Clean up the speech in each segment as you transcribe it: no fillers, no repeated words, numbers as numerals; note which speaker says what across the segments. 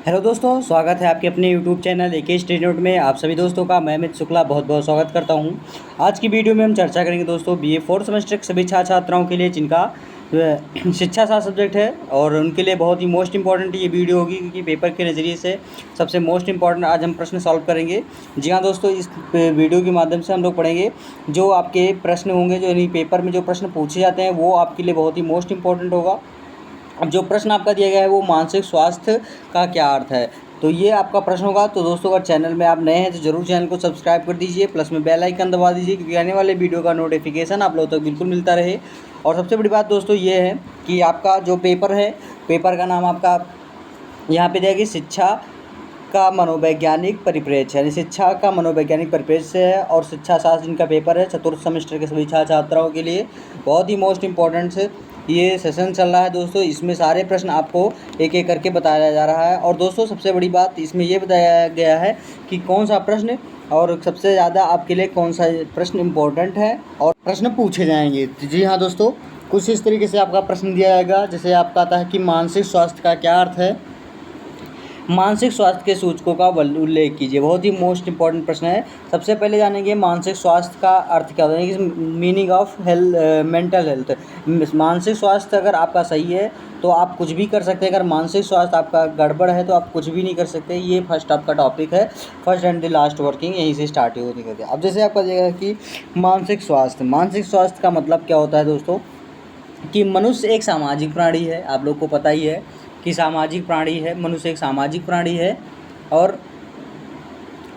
Speaker 1: Hello दोस्तों, स्वागत है आपके अपने YouTube channel AK study note में। आप सभी दोस्तों का मैं अमित शुक्ला बहुत बहुत स्वागत करता हूं। आज की वीडियो में हम चर्चा करेंगे दोस्तों बीए फोर्थ सेमेस्टर के सभी छात्र छात्राओं के लिए जिनका शिक्षा शास्त्र सब्जेक्ट है और उनके लिए बहुत ही मोस्ट इंपॉर्टेंट ये वीडियो होगी, क्योंकि पेपर के नज़रिए से सबसे मोस्ट इंपॉर्टेंट आज हम प्रश्न सॉल्व करेंगे। जी हाँ दोस्तों, इस वीडियो के माध्यम से हम लोग पढ़ेंगे जो आपके प्रश्न होंगे, जो यानी पेपर में जो प्रश्न पूछे जाते हैं वो आपके लिए बहुत ही मोस्ट इंपॉर्टेंट होगा। अब जो प्रश्न आपका दिया गया है वो मानसिक स्वास्थ्य का क्या अर्थ है, तो ये आपका प्रश्न होगा। तो दोस्तों, अगर चैनल में आप नए हैं तो ज़रूर चैनल को सब्सक्राइब कर दीजिए, प्लस में बेल आइकन दबा दीजिए, क्योंकि आने वाले वीडियो का नोटिफिकेशन आप लोगों तक बिल्कुल मिलता रहे। और सबसे बड़ी बात दोस्तों ये है कि आपका जो पेपर है, पेपर का नाम आपका यहाँ पे दिया गया शिक्षा का मनोवैज्ञानिक परिप्रेक्ष्य, यानी शिक्षा का मनोवैज्ञानिक परिप्रेक्ष्य है। और शिक्षा शास्त्र इनका पेपर है चतुर्थ सेमेस्टर के सभी छात्र छात्राओं के लिए बहुत ही मोस्ट इंपॉर्टेंट से ये सेशन चल रहा है दोस्तों। इसमें सारे प्रश्न आपको एक एक करके बताया जा रहा है। और दोस्तों, सबसे बड़ी बात इसमें ये बताया गया है कि कौन सा प्रश्न और सबसे ज़्यादा आपके लिए कौन सा प्रश्न इम्पोर्टेंट है और प्रश्न पूछे जाएंगे। जी हाँ दोस्तों, कुछ इस तरीके से आपका प्रश्न दिया जाएगा। जैसे आपका आता है कि मानसिक स्वास्थ्य का क्या अर्थ है, मानसिक स्वास्थ्य के सूचकों का उल्लेख कीजिए। बहुत ही मोस्ट इंपॉर्टेंट प्रश्न है। सबसे पहले जानेंगे मानसिक स्वास्थ्य का अर्थ क्या होता है, मीनिंग ऑफ मेंटल हेल्थ। मानसिक स्वास्थ्य अगर आपका सही है तो आप कुछ भी कर सकते हैं, अगर मानसिक स्वास्थ्य आपका गड़बड़ है तो आप कुछ भी नहीं कर सकते। ये फर्स्ट आपका टॉपिक है, first and the last working यहीं से स्टार्ट होती करते हैं। अब जैसे आपका देगा कि मानसिक स्वास्थ्य का मतलब क्या होता है दोस्तों, कि मनुष्य एक सामाजिक प्राणी है। आप लोग को पता ही है कि सामाजिक प्राणी है, मनुष्य एक सामाजिक प्राणी है। और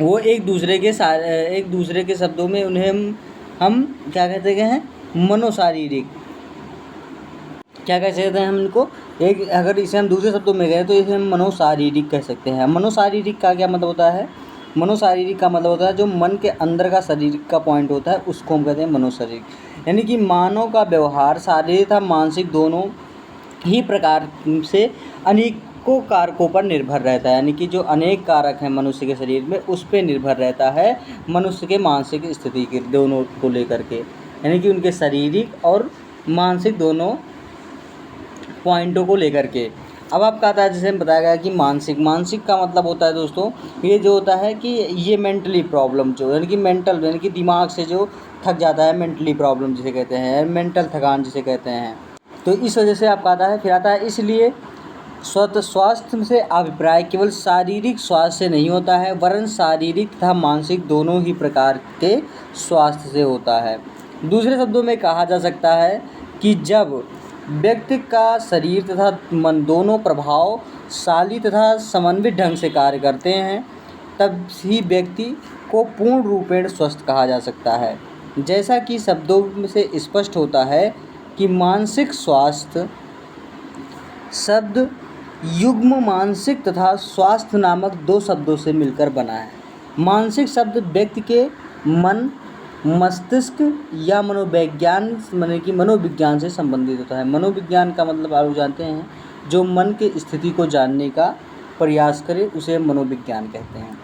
Speaker 1: वो एक दूसरे के शब्दों में उन्हें हम क्या कहते हैं, मनोशारीरिक, क्या कह सकते हैं हम इनको, एक अगर इसे हम दूसरे शब्दों में गए तो इसे हम मनोशारीरिक कह सकते हैं। मनोशारीरिक का क्या मतलब होता है, मनोशारीरिक का मतलब होता है जो मन के अंदर का शरीर का पॉइंट होता है, उसको हम कहते हैं मनोशारीरिक। यानी कि मानव का व्यवहार शारीरिक तथा मानसिक दोनों ही प्रकार से अनेकों कारकों पर निर्भर रहता है। यानी कि जो अनेक कारक हैं मनुष्य के शरीर में, उस पर निर्भर रहता है मनुष्य के मानसिक स्थिति के दोनों को लेकर के, यानी कि उनके शारीरिक और मानसिक दोनों पॉइंटों को लेकर के। अब आपका आता है, जैसे बताया गया कि मानसिक का मतलब होता है दोस्तों, ये जो होता है कि ये मेंटली प्रॉब्लम, जो यानी कि मेंटल यानी कि दिमाग से जो थक जाता है, मेंटली प्रॉब्लम जिसे कहते हैं, मेंटल थकान जिसे कहते हैं। तो इस वजह से आपका आता है। फिर आता है इसलिए स्वास्थ्य से अभिप्राय केवल शारीरिक स्वास्थ्य से नहीं होता है, वरन शारीरिक तथा मानसिक दोनों ही प्रकार के स्वास्थ्य से होता है। दूसरे शब्दों में कहा जा सकता है कि जब व्यक्ति का शरीर तथा मन दोनों प्रभावशाली तथा समन्वित ढंग से कार्य करते हैं, तब ही व्यक्ति को पूर्ण रूपेण स्वस्थ कहा जा सकता है। जैसा कि शब्दों में से स्पष्ट होता है कि मानसिक स्वास्थ्य शब्द युग्म मानसिक तथा स्वास्थ्य नामक दो शब्दों से मिलकर बना है। मानसिक शब्द व्यक्ति के मन, मस्तिष्क या मनोविज्ञान से संबंधित होता है। मनोविज्ञान का मतलब आप जानते हैं, जो मन के स्थिति को जानने का प्रयास करे उसे मनोविज्ञान कहते हैं।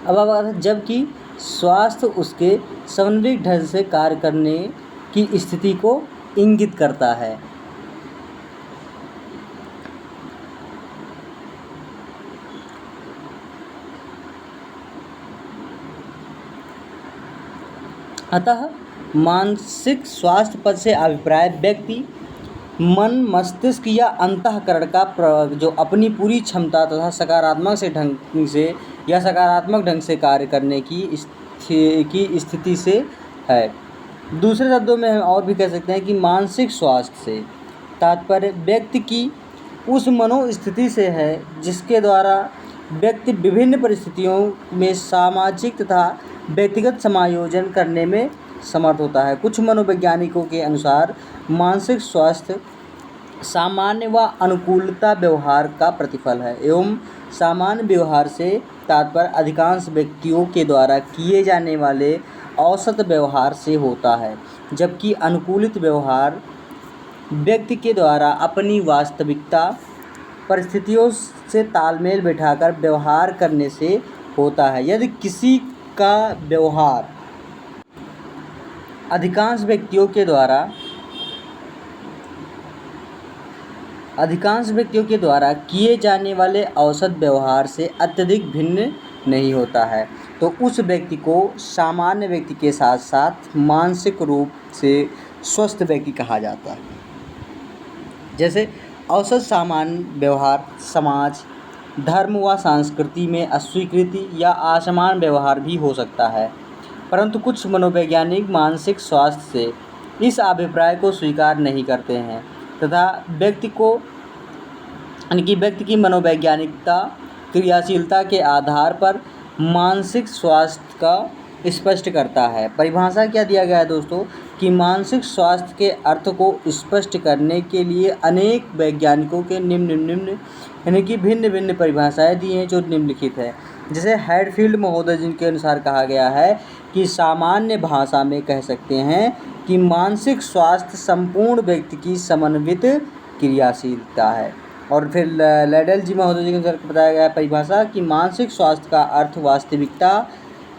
Speaker 1: अब जबकि स्वास्थ्य उसके समन्वित ढंग से कार्य करने की स्थिति को इंगित करता है। अतः मानसिक स्वास्थ्य पद से अभिप्राय व्यक्ति मन, मस्तिष्क या अंतःकरण का जो अपनी पूरी क्षमता तथा सकारात्मक ढंग से कार्य करने की स्थिति से है। दूसरे शब्दों में हम और भी कह सकते हैं कि मानसिक स्वास्थ्य से तात्पर्य व्यक्ति की उस मनोस्थिति से है जिसके द्वारा व्यक्ति विभिन्न परिस्थितियों में सामाजिक तथा व्यक्तिगत समायोजन करने में समर्थ होता है। कुछ मनोवैज्ञानिकों के अनुसार मानसिक स्वास्थ्य सामान्य व अनुकूलता व्यवहार का प्रतिफल है, एवं सामान्य व्यवहार से तात्पर्य अधिकांश व्यक्तियों के द्वारा किए जाने वाले औसत व्यवहार से होता है, जबकि अनुकूलित व्यवहार व्यक्ति के द्वारा अपनी वास्तविकता परिस्थितियों से तालमेल बिठाकर व्यवहार करने से होता है। यदि किसी का व्यवहार अधिकांश व्यक्तियों के द्वारा अधिकांश व्यक्तियों के द्वारा किए जाने वाले औसत व्यवहार से अत्यधिक भिन्न नहीं होता है, तो उस व्यक्ति को सामान्य व्यक्ति के साथ साथ मानसिक रूप से स्वस्थ व्यक्ति कहा जाता है। जैसे औसत सामान्य व्यवहार समाज, धर्म व संस्कृति में अस्वीकृति या असमान व्यवहार भी हो सकता है, परंतु कुछ मनोवैज्ञानिक मानसिक स्वास्थ्य से इस अभिप्राय को स्वीकार नहीं करते हैं तथा व्यक्ति की मनोवैज्ञानिकता क्रियाशीलता के आधार पर मानसिक स्वास्थ्य का स्पष्ट करता है। परिभाषा क्या दिया गया है दोस्तों कि मानसिक स्वास्थ्य के अर्थ को स्पष्ट करने के लिए अनेक वैज्ञानिकों के भिन्न भिन्न परिभाषाएं दी हैं जो निम्नलिखित है। जैसे हैडफील्ड महोदय जिनके अनुसार कहा गया है कि सामान्य भाषा में कह सकते हैं कि मानसिक स्वास्थ्य संपूर्ण व्यक्ति की समन्वित क्रियाशीलता है। और फिर लेडल जी महोदय जी के अनुसार बताया गया परिभाषा कि मानसिक स्वास्थ्य का अर्थ वास्तविकता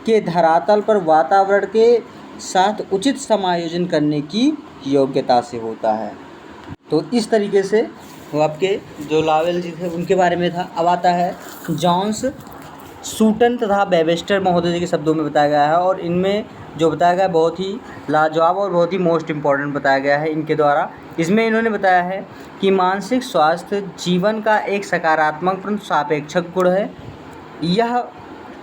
Speaker 1: के धरातल पर वातावरण के साथ उचित समायोजन करने की योग्यता से होता है। तो इस तरीके से वो आपके जो लावेल जी थे उनके बारे में था। अब आता है जॉन्स, सूटन तथा वेबस्टर महोदय जी के शब्दों में बताया गया है, और इनमें जो बताया गया बहुत ही लाजवाब और बहुत ही मोस्ट इम्पॉर्टेंट बताया गया है इनके द्वारा। इसमें इन्होंने बताया है कि मानसिक स्वास्थ्य जीवन का एक सकारात्मक परंतु सापेक्षक गुण है। यह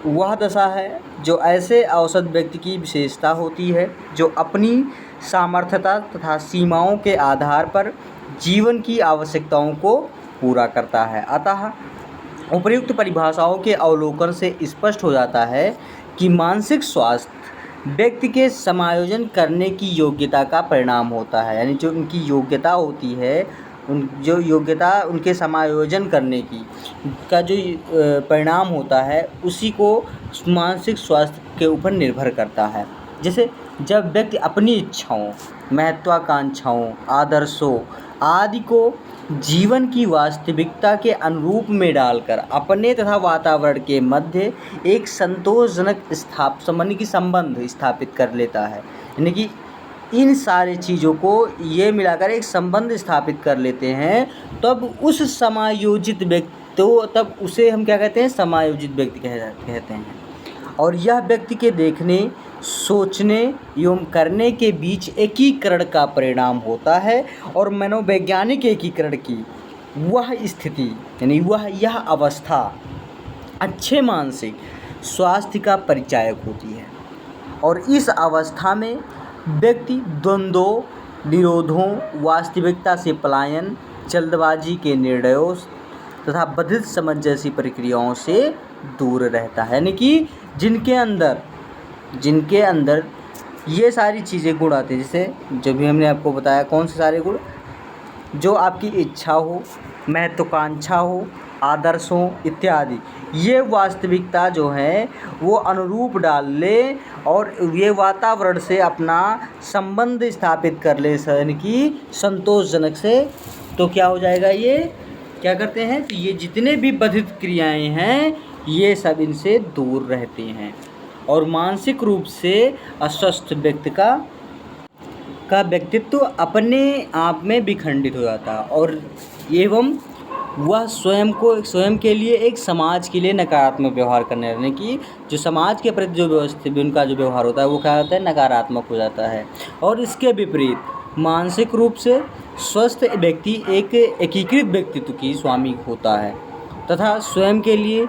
Speaker 1: वह दशा है जो ऐसे औसत व्यक्ति की विशेषता होती है जो अपनी सामर्थ्यता तथा सीमाओं के आधार पर जीवन की आवश्यकताओं को पूरा करता है। अतः उपर्युक्त परिभाषाओं के अवलोकन से स्पष्ट हो जाता है कि मानसिक स्वास्थ्य व्यक्ति के समायोजन करने की योग्यता का परिणाम होता है, यानी जो उनकी योग्यता होती है, जो योग्यता उनके समायोजन करने की का जो परिणाम होता है उसी को मानसिक स्वास्थ्य के ऊपर निर्भर करता है। जैसे जब व्यक्ति अपनी इच्छाओं, महत्वाकांक्षाओं, आदर्शों आदि को जीवन की वास्तविकता के अनुरूप में डालकर अपने तथा वातावरण के मध्य एक संतोषजनक संबंध स्थापित कर लेता है, यानी कि इन सारे चीज़ों को ये मिलाकर एक संबंध स्थापित कर लेते हैं, तब उस समायोजित व्यक्ति तब उसे हम क्या कहते हैं, समायोजित व्यक्ति कहते हैं। और यह व्यक्ति के देखने, सोचने एवं करने के बीच एकीकरण का परिणाम होता है, और मनोवैज्ञानिक एकीकरण की वह स्थिति यानी यह अवस्था अच्छे मानसिक स्वास्थ्य का परिचायक होती है। और इस अवस्था में व्यक्ति द्वंद्वों, निरोधों, वास्तविकता से पलायन, जल्दबाजी के निर्णयों तथा बधिर समझ जैसी प्रक्रियाओं से दूर रहता है, यानी कि जिनके अंदर ये सारी चीज़ें गुण आते हैं। जैसे जो भी हमने आपको बताया कौन से सारे गुण, जो आपकी इच्छा हो, महत्वाकांक्षा हो, आदर्श हो इत्यादि, ये वास्तविकता जो है वो अनुरूप डाल ले और ये वातावरण से अपना संबंध स्थापित कर ले, यानी कि संतोषजनक से, तो क्या हो जाएगा, ये क्या करते हैं कि ये जितने भी बाधित क्रियाएं हैं ये सब इनसे दूर रहते हैं, और मानसिक रूप से अस्वस्थ व्यक्ति का व्यक्तित्व अपने आप में विखंडित हो जाता है, और एवं वह स्वयं के लिए एक समाज के लिए नकारात्मक व्यवहार करने लगने की, जो समाज के प्रति जो व्यवस्थित उनका जो व्यवहार होता है वो क्या होता है, नकारात्मक हो जाता है। और इसके विपरीत मानसिक रूप से स्वस्थ व्यक्ति एक एकीकृत व्यक्तित्व की स्वामी होता है तथा स्वयं के लिए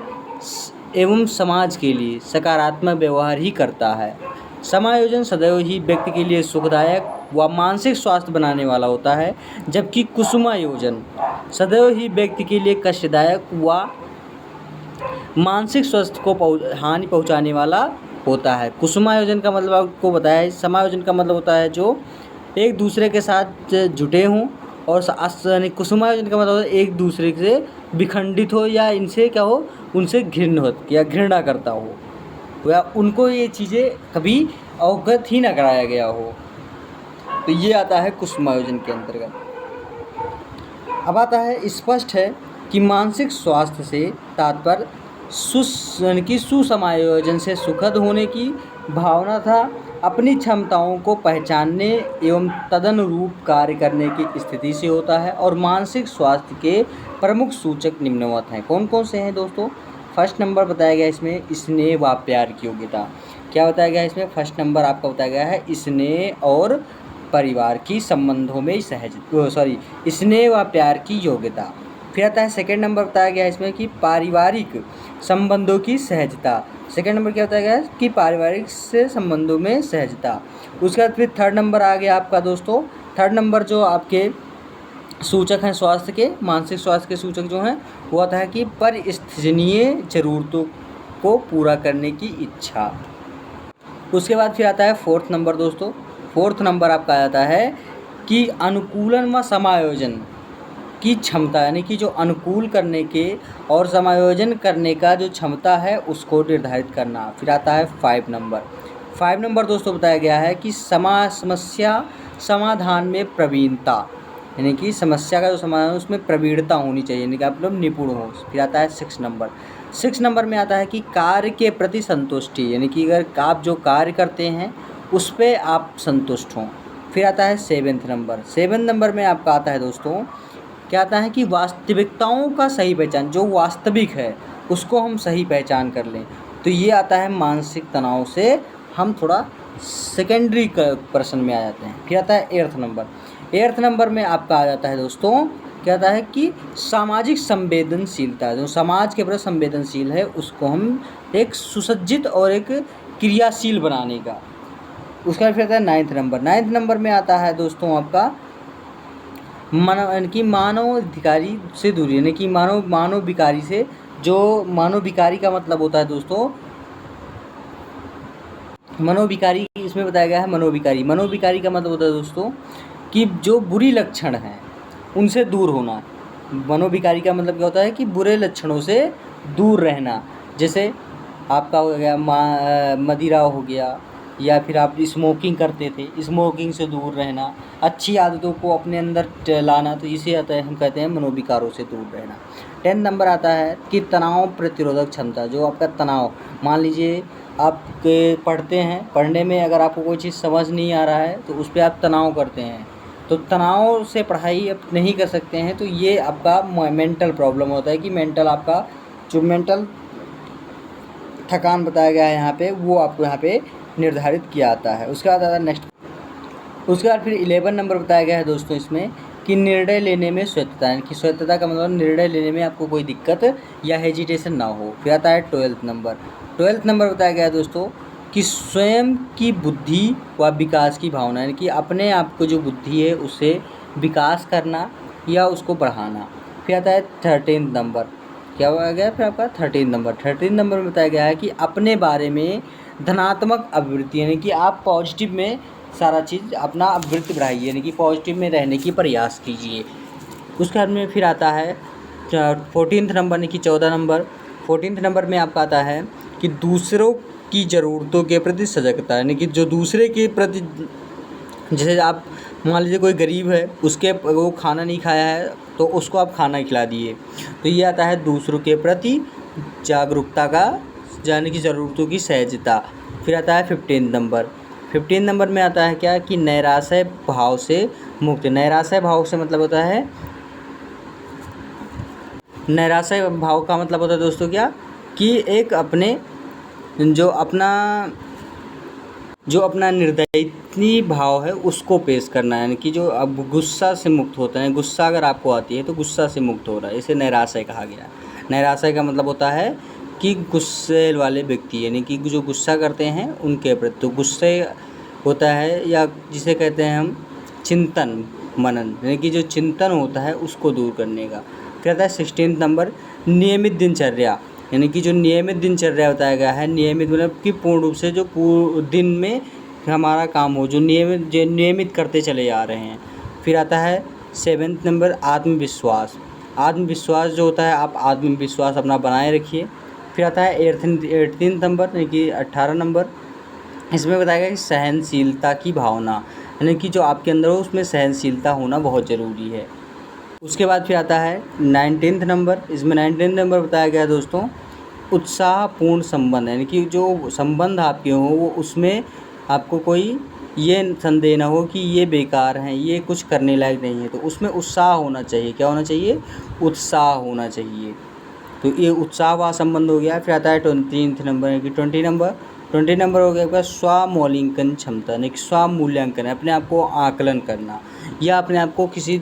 Speaker 1: एवं समाज के लिए सकारात्मक व्यवहार ही करता है। समायोजन सदैव ही व्यक्ति के लिए सुखदायक व मानसिक स्वास्थ्य बनाने वाला होता है, जबकि कुसुमायोजन सदैव ही व्यक्ति के लिए कष्टदायक व मानसिक स्वास्थ्य को हानि पहुंचाने वाला होता है। कुसुमायोजन का मतलब आपको बताया है, समायोजन का मतलब होता है जो एक दूसरे के साथ जुटे हों, और कुसुमायोजन का मतलब एक दूसरे से विखंडित हो या इनसे क्या हो, उनसे घृणा करता हो, या उनको ये चीज़ें कभी अवगत ही ना कराया गया हो, तो ये आता है कुसुमायोजन के अंतर्गत। अब आता है स्पष्ट है कि मानसिक स्वास्थ्य से तात्पर्य सुसमायोजन से सुखद होने की भावना था अपनी क्षमताओं को पहचानने एवं तदनुरूप कार्य करने की स्थिति से होता है। और मानसिक स्वास्थ्य के प्रमुख सूचक निम्नवत हैं। कौन कौन से हैं दोस्तों? फर्स्ट नंबर बताया गया इसमें स्नेह व प्यार की योग्यता। क्या बताया गया इसमें? फर्स्ट नंबर आपका बताया गया है स्नेह और परिवार की संबंधों में स्नेह व प्यार की योग्यता। फिर आता है सेकंड नंबर बताया गया इसमें कि पारिवारिक संबंधों की सहजता। सेकंड नंबर क्या बताया गया है? कि पारिवारिक से संबंधों में सहजता। उसके बाद फिर थर्ड नंबर आ गया आपका दोस्तों। थर्ड नंबर जो आपके सूचक हैं स्वास्थ्य के, मानसिक स्वास्थ्य के सूचक जो हैं, वो आता है कि परिस्थनीय जरूरतों को पूरा करने की इच्छा। उसके बाद फिर आता है फोर्थ नंबर दोस्तों। फोर्थ नंबर आपका आता है कि अनुकूलन व समायोजन की क्षमता, यानी कि जो अनुकूल करने के और समायोजन करने का जो क्षमता है उसको निर्धारित करना। फिर आता है 5 नंबर। 5 नंबर दोस्तों बताया गया है कि समस्या समाधान में प्रवीणता, यानी कि समस्या का जो समाधान है उसमें प्रवीणता होनी चाहिए, यानी कि आप लोग निपुण हो। फिर आता है 6 नंबर। 6 नंबर में आता है कि कार्य के प्रति संतुष्टि, यानी कि अगर आप जो कार्य करते हैं उस पर आप संतुष्ट हों। फिर आता है 7th नंबर। 7 नंबर में आपका आता है दोस्तों, क्या आता है कि वास्तविकताओं का सही पहचान, जो वास्तविक है उसको हम सही पहचान कर लें। तो ये आता है मानसिक तनाव से हम थोड़ा सेकेंडरी पर्सन में आ जाते हैं। फिर आता है 8th नंबर। 8th नंबर में आपका आ जाता है दोस्तों, क्या आता है कि सामाजिक संवेदनशीलता, जो समाज के प्रति संवेदनशील है उसको हम एक सुसज्जित और एक क्रियाशील बनाने का। उसका फिर आता है 9th नंबर। 9th नंबर में आता है दोस्तों आपका यानी कि मानवाधिकारी से दूरी, यानी कि मानव विकारी से, जो मानव विकारी का मतलब होता है दोस्तों, मनोविकारी इसमें बताया गया है। मनोविकारी का मतलब होता है दोस्तों कि जो बुरी लक्षण हैं उनसे दूर होना। मनोविकारी का मतलब क्या होता है कि बुरे लक्षणों से दूर रहना। जैसे आपका हो गया मदिरा हो गया, या फिर आप स्मोकिंग करते थे, स्मोकिंग से दूर रहना, अच्छी आदतों को अपने अंदर लाना, तो इसे आता है हम कहते हैं मनोविकारों से दूर रहना। 10 नंबर आता है कि तनाव प्रतिरोधक क्षमता, जो आपका तनाव, मान लीजिए आप पढ़ते हैं, पढ़ने में अगर आपको कोई चीज़ समझ नहीं आ रहा है तो उस पर आप तनाव करते हैं, तो तनाव से पढ़ाई आप नहीं कर सकते हैं, तो ये आपका मेंटल प्रॉब्लम होता है कि मेंटल आपका जो मेंटल थकान बताया गया है यहाँ पे, वो आपको यहाँ पे निर्धारित किया आता है। उसके बाद आता है नेक्स्ट। उसके बाद फिर 11 नंबर बताया गया है दोस्तों इसमें कि निर्णय लेने में स्वायत्तता, यानी कि स्वायत्तता का मतलब निर्णय लेने में आपको कोई दिक्कत या हेजिटेशन ना हो। फिर आता है 12th नंबर। 12th नंबर बताया गया है दोस्तों कि स्वयं की बुद्धि व विकास की भावना, यानी कि अपने आप को जो बुद्धि है उसे विकास करना या उसको बढ़ाना। फिर आता है 13th नंबर। क्या हो गया फिर आपका 13 नंबर। 13 नंबर में बताया गया है कि अपने बारे में धनात्मक अभिवृत्ति, यानी कि आप पॉजिटिव में सारा चीज़ अपना अभिवृत्ति बढ़ाइए, यानी कि पॉजिटिव में रहने की प्रयास कीजिए। उसके बाद में फिर आता है 14th नंबर, यानी कि 14 नंबर। 14th नंबर में आपका आता है कि दूसरों की ज़रूरतों के प्रति सजगता, यानी कि जो दूसरे के प्रति, जैसे आप मान लीजिए कोई गरीब है, उसके वो खाना नहीं खाया है तो उसको आप खाना खिला दिए, तो ये आता है दूसरों के प्रति जागरूकता का, यानी कि ज़रूरतों की सहजता। फिर आता है 15 नंबर। 15 नंबर में आता है क्या कि नैराश्य भाव से मुक्त। नैराश्य भाव से मतलब होता है, नैराश्य भाव का मतलब होता है दोस्तों क्या कि एक अपने जो अपना निर्दयी भाव है उसको पेश करना है, यानी कि जो अब गुस्सा से मुक्त होता है। गुस्सा अगर आपको आती है तो गुस्सा से मुक्त हो रहा है, इसे नैराश्य कहा गया। नैराश्य का मतलब होता है कि गुस्से वाले व्यक्ति, यानी कि जो गुस्सा करते हैं उनके प्रति, तो गुस्से होता है, या जिसे कहते हैं हम चिंतन मनन, यानी कि जो चिंतन होता है उसको दूर करने का। फिर आता है 16 नंबर, नियमित दिनचर्या, यानी कि जो नियमित दिनचर्या बताया गया है, नियमित मतलब कि पूर्ण रूप से जो दिन में हमारा काम हो, जो नियमित करते चले आ रहे हैं। फिर आता है 7th नंबर, आत्मविश्वास। आत्मविश्वास जो होता है, आप आत्मविश्वास अपना बनाए रखिए। फिर आता है 18th नंबर, यानी कि 18 नंबर। इसमें बताया गया कि सहनशीलता की भावना, यानी कि जो आपके अंदर हो उसमें सहनशीलता होना बहुत ज़रूरी है। उसके बाद फिर आता है 19th नंबर। इसमें 19th नंबर बताया गया है दोस्तों उत्साहपूर्ण संबंध, यानी कि जो संबंध आपके हों वो उसमें आपको कोई ये संदेह ना हो कि ये बेकार हैं, ये कुछ करने लायक नहीं है, तो उसमें उत्साह होना चाहिए। क्या होना चाहिए? उत्साह होना चाहिए। तो ये उत्साह व संबंध हो गया। फिर आता है 20 नंबर है कि 20 नंबर हो गया आपका स्वमूल्यांकन क्षमता, यानी कि स्वमूल्यांकन है, अपने आप को आकलन करना या अपने आप को किसी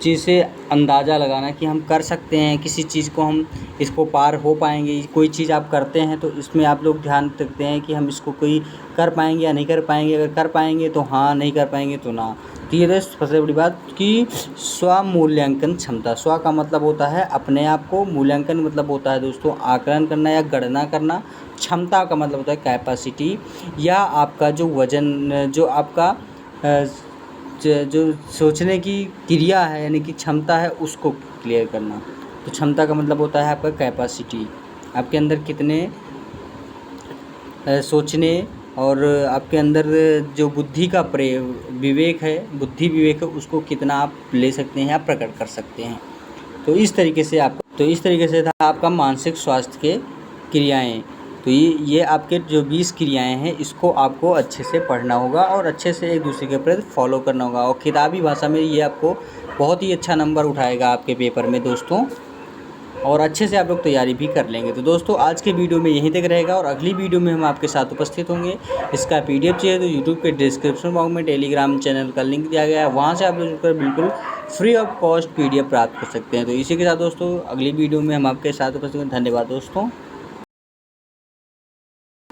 Speaker 1: चीज़ से अंदाज़ा लगाना कि हम कर सकते हैं, किसी चीज़ को हम इसको पार हो पाएंगे। कोई चीज़ आप करते हैं तो इसमें आप लोग ध्यान रखते हैं कि हम इसको कोई कर पाएंगे या नहीं कर पाएंगे। अगर कर पाएंगे तो हाँ, नहीं कर पाएंगे तो ना। तो ये तो सबसे बड़ी बात कि स्वमूल्यांकन क्षमता। स्व का मतलब होता है अपने आप को, मूल्यांकन मतलब होता है दोस्तों आकलन करना या गणना करना। क्षमता का मतलब होता है कैपेसिटी या आपका जो वजन, जो आपका जो सोचने की क्रिया है यानी कि क्षमता है, उसको क्लियर करना। तो क्षमता का मतलब होता है आपका कैपेसिटी, आपके अंदर कितने सोचने और आपके अंदर जो बुद्धि का विवेक है, बुद्धि विवेक है, उसको कितना आप ले सकते हैं या प्रकट कर सकते हैं। तो इस तरीके से था आपका मानसिक स्वास्थ्य के क्रियाएं। तो ये आपके जो 20 क्रियाएं हैं, इसको आपको अच्छे से पढ़ना होगा और अच्छे से एक दूसरे के प्रति फॉलो करना होगा। और किताबी भाषा में ये आपको बहुत ही अच्छा नंबर उठाएगा आपके पेपर में दोस्तों, और अच्छे से आप लोग तैयारी भी कर लेंगे। तो दोस्तों आज के वीडियो में यहीं तक रहेगा और अगली वीडियो में हम आपके साथ उपस्थित होंगे। इसका PDF चाहिए तो यूट्यूब के डिस्क्रिप्शन बॉक्स में टेलीग्राम चैनल का लिंक दिया गया है, वहाँ से आप लोग जुड़कर बिल्कुल फ्री ऑफ कॉस्ट PDF प्राप्त कर सकते हैं। तो इसी के साथ दोस्तों अगली वीडियो में हम आपके साथ उपस्थित होंगे। धन्यवाद दोस्तों।